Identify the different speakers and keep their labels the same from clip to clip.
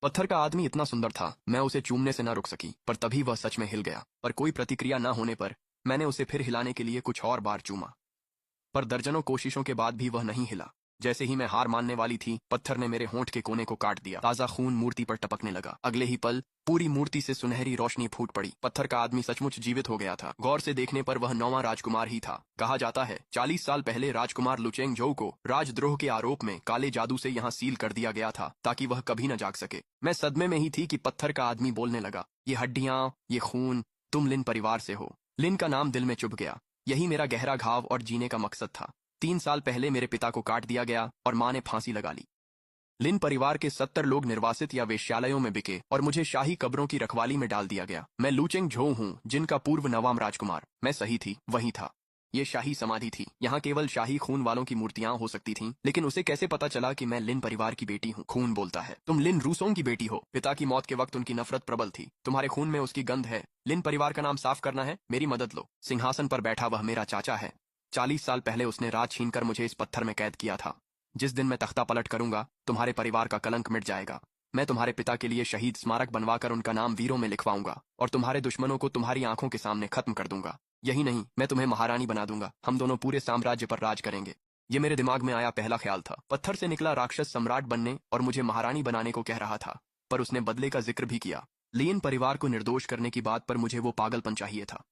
Speaker 1: पत्थर का आदमी इतना सुंदर था, मैं उसे चूमने से न रुक सकी, पर तभी वह सच में हिल गया। पर कोई प्रतिक्रिया न होने पर मैंने उसे फिर हिलाने के लिए कुछ और बार चूमा, पर दर्जनों कोशिशों के बाद भी वह नहीं हिला। जैसे ही मैं हार मानने वाली थी, पत्थर ने मेरे होंठ के कोने को काट दिया। ताजा खून मूर्ति पर टपकने लगा। अगले ही पल पूरी मूर्ति से सुनहरी रोशनी फूट पड़ी। पत्थर का आदमी सचमुच जीवित हो गया था। गौर से देखने पर वह 9वां राजकुमार ही था। कहा जाता है 40 साल पहले राजकुमार लुचेंगझोउ को राजद्रोह के आरोप में काले जादू से यहाँ सील कर दिया गया था, ताकि वह कभी न जाग सके। मैं सदमे में ही थी कि पत्थर का आदमी बोलने लगा, ये हड्डियां, ये खून, तुम लिन परिवार से हो। लिन का नाम दिल में चुभ गया। यही मेरा गहरा घाव और जीने का मकसद था। 3 साल पहले मेरे पिता को काट दिया गया और माँ ने फांसी लगा ली। लिन परिवार के 70 लोग निर्वासित या वेश्यालयों में बिके और मुझे शाही कब्रों की रखवाली में डाल दिया गया। मैं लुचेंगझोउ हूँ, जिनका पूर्व 9वां राजकुमार। मैं सही थी, वही था। ये शाही समाधि थी। यहाँ केवल शाही खून वालों की मूर्तियां हो सकती थीं, लेकिन उसे कैसे पता चला कि मैं लिन परिवार की बेटी हूँ? खून बोलता है, तुम लिन रूसों की बेटी हो। पिता की मौत के वक्त उनकी नफरत प्रबल थी। तुम्हारे खून में उसकी गंध है। लिन परिवार का नाम साफ करना है, मेरी मदद लो। सिंहासन पर बैठा वह मेरा चाचा है। 40 साल पहले उसने राज छीनकर मुझे इस पत्थर में कैद किया था। जिस दिन मैं तख्ता पलट करूंगा, तुम्हारे परिवार का कलंक मिट जाएगा। मैं तुम्हारे पिता के लिए शहीद स्मारक बनवाकर उनका नाम वीरों में लिखवाऊंगा और तुम्हारे दुश्मनों को तुम्हारी आंखों के सामने खत्म कर दूंगा। यही नहीं, मैं तुम्हें महारानी बना दूंगा। हम दोनों पूरे साम्राज्य पर राज करेंगे। ये मेरे दिमाग में आया पहला ख्याल था। पत्थर से निकला राक्षस सम्राट बनने और मुझे महारानी बनाने को कह रहा था, पर उसने बदले का जिक्र भी किया। लिन परिवार को निर्दोष करने की बात पर मुझे वो पागलपन चाहिए था।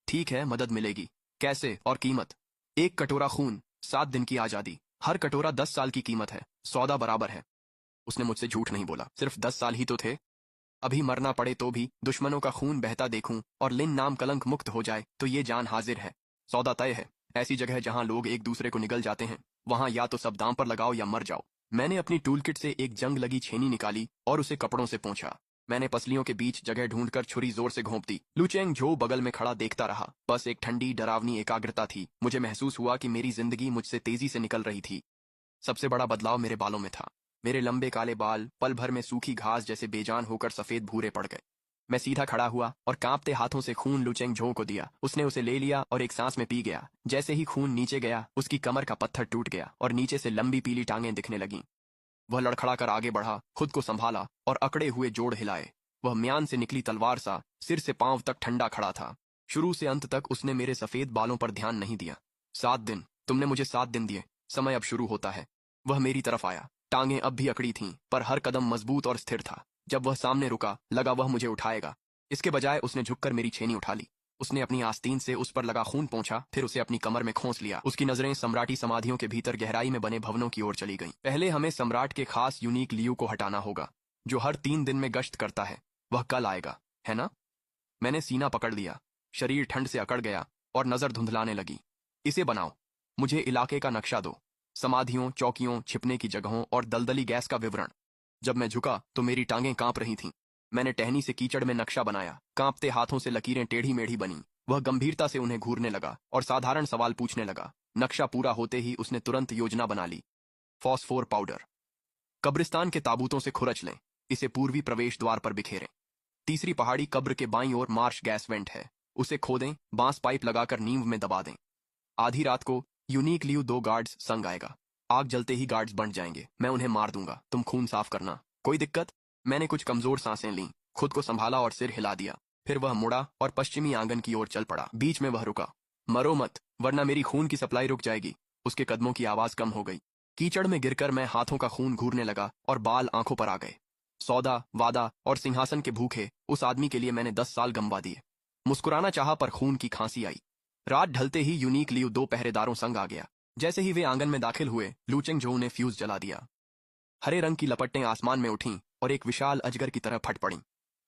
Speaker 1: ठीक है, मदद मिलेगी। कैसे और कीमत? 1 कटोरा खून, 7 दिन की आजादी। हर कटोरा 10 साल की कीमत है। सौदा बराबर है। उसने मुझसे झूठ नहीं बोला। सिर्फ 10 साल ही तो थे। अभी मरना पड़े तो भी दुश्मनों का खून बहता देखूं और लिन नाम कलंक मुक्त हो जाए तो ये जान हाजिर है। सौदा तय है। ऐसी जगह जहां लोग एक दूसरे को निगल जाते हैं, वहां या तो सब दांव पर लगाओ या मर जाओ। मैंने अपनी टूलकिट से एक जंग लगी छेनी निकाली और उसे कपड़ों से पोंछा। मैंने पसलियों के बीच जगह ढूंढकर छुरी जोर से घोंप दी। लुचेंगझोउ बगल में खड़ा देखता रहा। बस एक ठंडी डरावनी एकाग्रता थी। मुझे महसूस हुआ कि मेरी जिंदगी मुझसे तेजी से निकल रही थी। सबसे बड़ा बदलाव मेरे बालों में था। मेरे लंबे काले बाल पल भर में सूखी घास जैसे बेजान होकर सफेद भूरे पड़ गए। मैं सीधा खड़ा हुआ और कांपते हाथों से खून लुचेंगझोउ को दिया। उसने उसे ले लिया और एक सांस में पी गया। जैसे ही खून नीचे गया, उसकी कमर का पत्थर टूट गया और नीचे से लंबी पीली टांगें दिखने लगीं। वह लड़खड़ा कर आगे बढ़ा, खुद को संभाला और अकड़े हुए जोड़ हिलाए। वह म्यान से निकली तलवार सा सिर से पांव तक ठंडा खड़ा था। शुरू से अंत तक उसने मेरे सफेद बालों पर ध्यान नहीं दिया। 7 दिन, तुमने मुझे 7 दिन दिए। समय अब शुरू होता है। वह मेरी तरफ आया। टांगें अब भी अकड़ी थीं, पर हर कदम मजबूत और स्थिर था। जब वह सामने रुका, लगा वह मुझे उठाएगा। इसके बजाय उसने झुककर मेरी छेनी उठा ली। उसने अपनी आस्तीन से उस पर लगा खून पोंछा, फिर उसे अपनी कमर में खोंस लिया। उसकी नजरें सम्राटी समाधियों के भीतर गहराई में बने भवनों की ओर चली गईं। पहले हमें सम्राट के खास यूनिक लियू को हटाना होगा, जो हर 3 दिन में गश्त करता है। वह कल आएगा, है ना? मैंने सीना पकड़ लिया। शरीर ठंड से अकड़ गया और नजर धुंधलाने लगी। इसे बनाओ। मुझे इलाके का नक्शा दो। समाधियों, चौकियों, छिपने की जगहों और दलदली गैस का विवरण। जब मैं झुका तो मेरी टांगें कांप रही थीं। मैंने टहनी से कीचड़ में नक्शा बनाया। कांपते हाथों से लकीरें टेढ़ी मेढ़ी बनी। वह गंभीरता से उन्हें घूरने लगा और साधारण सवाल पूछने लगा। नक्शा पूरा होते ही उसने तुरंत योजना बना ली। Phosphor powder. कब्रिस्तान के ताबूतों से खुरच लें। इसे पूर्वी प्रवेश द्वार पर बिखेरें। तीसरी पहाड़ी कब्र के बाईं ओर मार्श गैस वेंट है। उसे खोदें, बांस पाइप लगाकर नींव में दबा दें। आधी रात को यूनिक लियू 2 गार्ड्स संग आएगा। आग जलते ही गार्ड्स बंट जाएंगे। मैं उन्हें मार दूंगा। तुम खून साफ करना। कोई दिक्कत? मैंने कुछ कमजोर सांसें लीं, खुद को संभाला और सिर हिला दिया। फिर वह मुड़ा और पश्चिमी आंगन की ओर चल पड़ा। बीच में वह रुका। मरो मत, वरना मेरी खून की सप्लाई रुक जाएगी। उसके कदमों की आवाज कम हो गई। कीचड़ में गिरकर मैं हाथों का खून घूरने लगा और बाल आंखों पर आ गए। सौदा, वादा और सिंहासन के भूखे उस आदमी के लिए मैंने 10 साल गंवा दिए। मुस्कुराना चाहा पर खून की खांसी आई। रात ढलते ही यूनिक लियू 2 पहरेदारों संग आ गया। जैसे ही वे आंगन में दाखिल हुए, लुचेंगझोउ ने फ्यूज जला दिया। हरे रंग की लपटें आसमान में उठीं और एक विशाल अजगर की तरह फट पड़ीं।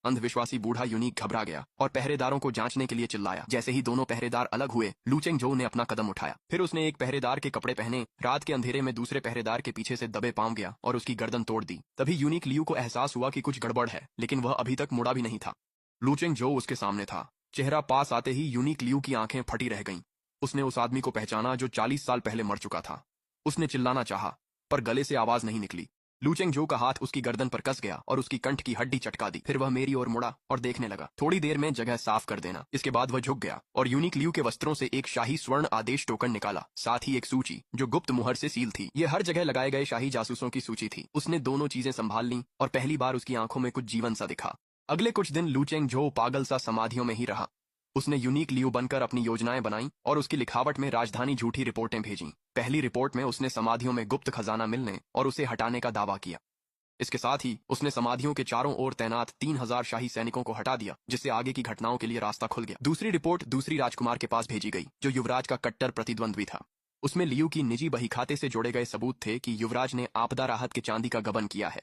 Speaker 1: अंधविश्वासी बूढ़ा यूनिक घबरा गया और पहरेदारों को जांचने के लिए चिल्लाया। जैसे ही दोनों पहरेदार अलग हुए, लुचेंगझोउ ने अपना कदम उठाया। फिर उसने एक पहरेदार के कपड़े पहने, रात के अंधेरे में दूसरे पहरेदार के पीछे से दबे पांव गया और उसकी गर्दन तोड़ दी। तभी यूनिक लियू को एहसास हुआ कि कुछ गड़बड़ है, लेकिन वह अभी तक मुड़ा भी नहीं था। लुचेंगझोउ उसके सामने था। चेहरा पास आते ही यूनिक लियू की आंखें फटी रह गईं। उसने उस आदमी को पहचाना जो 40 साल पहले मर चुका था। उसने चिल्लाना चाहा, पर गले से आवाज नहीं निकली। लूचेंग जो का हाथ उसकी गर्दन पर कस गया और उसकी कंठ की हड्डी चटका दी। फिर वह मेरी ओर मुड़ा और देखने लगा। थोड़ी देर में जगह साफ कर देना। इसके बाद वह झुक गया और यूनिक लियू के वस्त्रों से एक शाही स्वर्ण आदेश टोकन निकाला, साथ ही एक सूची जो गुप्त मुहर से सील थी। ये हर जगह लगाए गए शाही जासूसों की सूची थी। उसने दोनों चीजें संभाल ली और पहली बार उसकी आंखों में कुछ जीवन सा दिखा। अगले कुछ दिन लूचेंग जो पागल सा समाधियों में ही रहा। उसने यूनिक लियू बनकर अपनी योजनाएं बनाई और उसकी लिखावट में राजधानी झूठी रिपोर्टें भेजीं। पहली रिपोर्ट में उसने समाधियों में गुप्त खजाना मिलने और उसे हटाने का दावा किया। इसके साथ ही उसने समाधियों के चारों ओर तैनात 3000 शाही सैनिकों को हटा दिया, जिससे आगे की घटनाओं के लिए रास्ता खुल गया। दूसरी रिपोर्ट दूसरी राजकुमार के पास भेजी गई, जो युवराज का कट्टर प्रतिद्वंद्वी था। उसमें लियू की निजी बही खाते से जोड़े गए सबूत थे कि युवराज ने आपदा राहत के चांदी का गबन किया है।